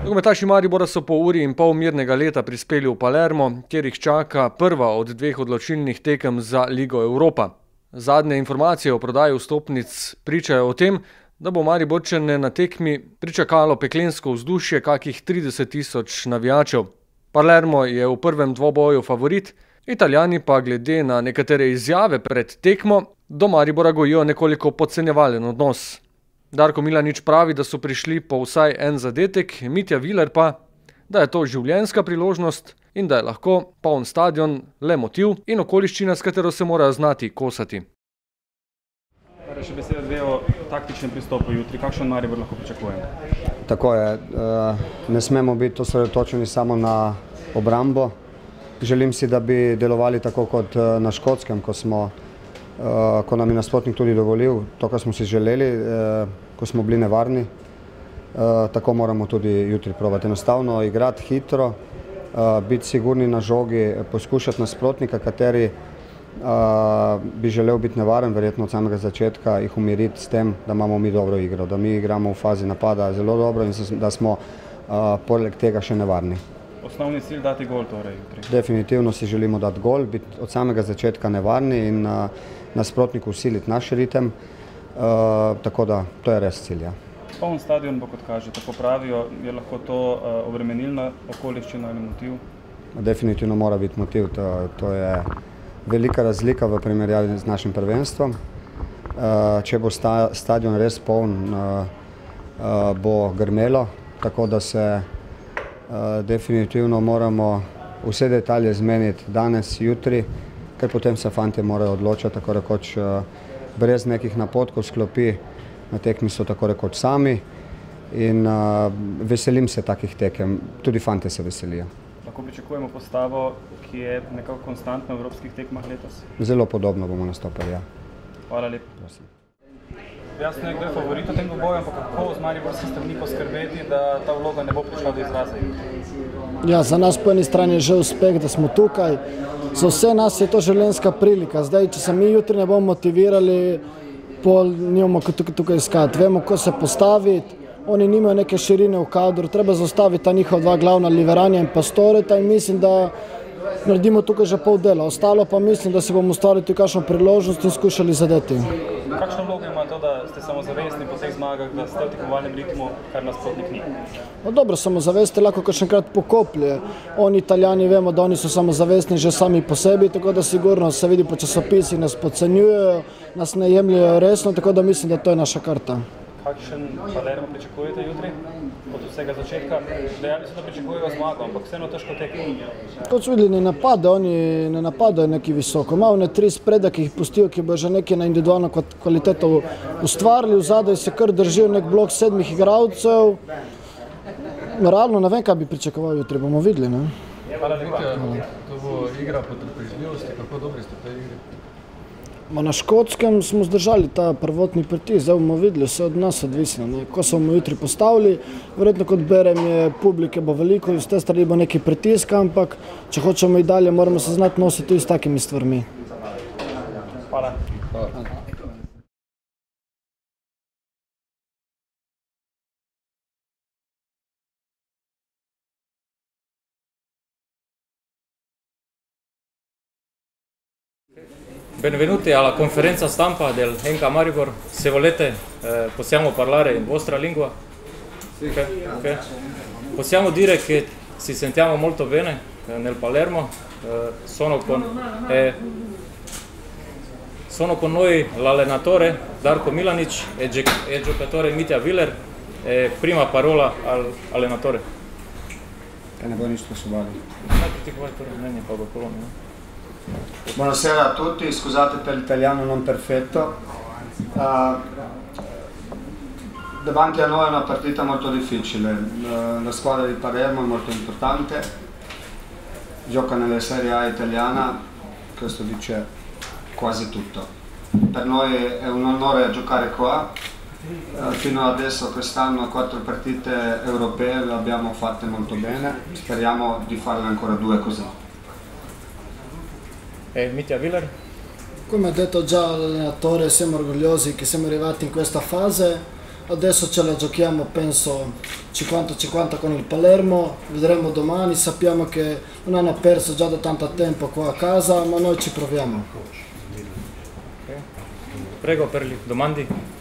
Nogometaši Maribora so po uri in pol mirnega leta prispeli v Palermo, kjer jih čaka prva od dveh odločilnih tekem za Ligo Europa. Zadnje informacije o prodaji vstopnic pričajo o tem, da bo Mariborčane na tekmi pričakalo peklensko vzdušje kakih 30.000 navijačev. Palermo je v prvem dvoboju favorit, Italijani pa glede na nekatere izjave pred tekmo do Maribora gojijo nekoliko podcenjevalen odnos. Darko Milanič pravi, da so prišli po vsaj en zadetek, Mitja Viler pa, da je to življenjska priložnost in da je lahko poln stadion le motiv in okoliščina, s katero se morajo znati kosati. Še beseda dve o taktičnem pristopu jutri. Kakšen Maribor lahko pričakujemo? Tako je. Ne smemo biti osredotočeni samo na obrambo. Želim si, da bi delovali tako kot na Škotskem, ko nam je nasprotnik tudi dovolil to, kar smo si želeli, ko smo bili nevarni. Tako moramo tudi jutri probati. Enostavno igrati hitro, biti sigurni na žogi, poskušati nasprotnika, kateri bi želel biti nevaren, verjetno od samega začetka, jih umiriti s tem, da imamo mi dobro igro, da mi igramo v fazi napada zelo dobro in da smo poleg tega še nevarni. Osnovni cilj dati gol torej jutri? Definitivno si želimo dati gol, biti od samega začetka nevarni in nasprotniku usiliti naš ritem, tako da to je res cilj. Poln stadion bo, kot kaže, tako pravijo, je lahko to obremenilna okoliščina ali motiv? Definitivno mora biti motiv, to je velika razlika v primerjavi z našim prvenstvom. Če bo stadion res poln, bo grmelo, tako da se definitivno moramo vse detalje zmeniti danes, jutri, ker potem se fantje morajo odločiti, tako rekoč brez nekih napotkov sklopi, na tekmi so tako rekoč sami in veselim se takih tekem, tudi fantje se veselijo. Lahko pričakujemo postavo, ki je nekako konstantna v evropskih tekmah letos? Zelo podobno bomo nastopili, ja. Hvala lepo. Jasno je, kdo je favorit v tem dvoboju, ampak kako z mariborske strani poskrbeti, da ta vloga ne bo prišla do izraza? Ja, za nas po eni strani je že uspeh, da smo tukaj. Za vse nas je to življenjska prilika. Zdaj, če se mi jutri ne bomo motivirali, pol nimamo tukaj iskati. Vemo, ko se postaviti. Oni nimajo neke širine v kadru, treba zaustaviti ta njihova dva glavna Liveranja in Pastoreta in mislim, da naredimo tukaj že pol dela. Ostalo pa mislim, da si bomo ustvarili kakšno priložnost in skušali zadeti. Kakšno vlogo ima to, da ste samozavestni po teh zmagah, da ste v tekmovalnem ritmu, kar nasprotnik ni? No dobro, samozavesti lahko kakšenkrat pokoplje. Oni Italijani vemo, da oni so samozavestni že sami po sebi, tako da sigurno se vidi po časopisih, nas podcenjujejo, nas ne jemljajo resno, tako da mislim, da to je naša karta. Kakšen Palermo pričakujete jutri od vsega začetka? Dejali so, da pričakujejo zmago, ampak vseeno težko tekmo. Kot so videli, oni ne napadajo neki visoko. Imajo ne tri spreda, ki jih pustijo, ki bo že nekaj na individualno kvaliteto ustvarili. V zadaj se kar držijo nek blok 7 igralcev. Realno ne vem, kaj bi pričakoval jutri, bomo videli. Hvala lepa. To bo igra potrpežljivosti, kako dobri ste v tej igri? Na Škotskem smo zdržali ta prvotni pritisk, zdaj bomo videli, vse od nas odvisno. Ko se bomo jutri postavili, verjetno kot berem je publike bo veliko in z te strani bo neki pritisk, ampak če hočemo i dalje, moramo se znati nositi tudi s takimi stvarmi. Hvala. Benvenuti alla conferenza stampa del Henka Maribor. Se volete possiamo parlare in vostra lingua? Okay. Possiamo dire che ci sentiamo molto bene nel Palermo. Sono con noi l'allenatore Darko Milanič e giocatore Mitja Viler. Prima parola all'allenatore. Ne bo nič spraševali. Najprej ti torej mnenje pa bo polomno. Buonasera a tutti, scusate per l'italiano non perfetto. Davanti a noi è una partita molto difficile. La squadra di Palermo è molto importante, gioca nella Serie A italiana, questo dice quasi tutto. Per noi è un onore giocare qua. Fino adesso quest'anno 4 partite europee le abbiamo fatte molto bene, speriamo di farle ancora 2 così. Mitja Viler? Come ha detto già l'allenatore, siamo orgogliosi che siamo arrivati in questa fase. adesso ce la giochiamo, penso 50-50 con il Palermo, vedremo domani, sappiamo che non hanno perso già da tanto tempo qua a casa, ma noi ci proviamo. Prego per le domande.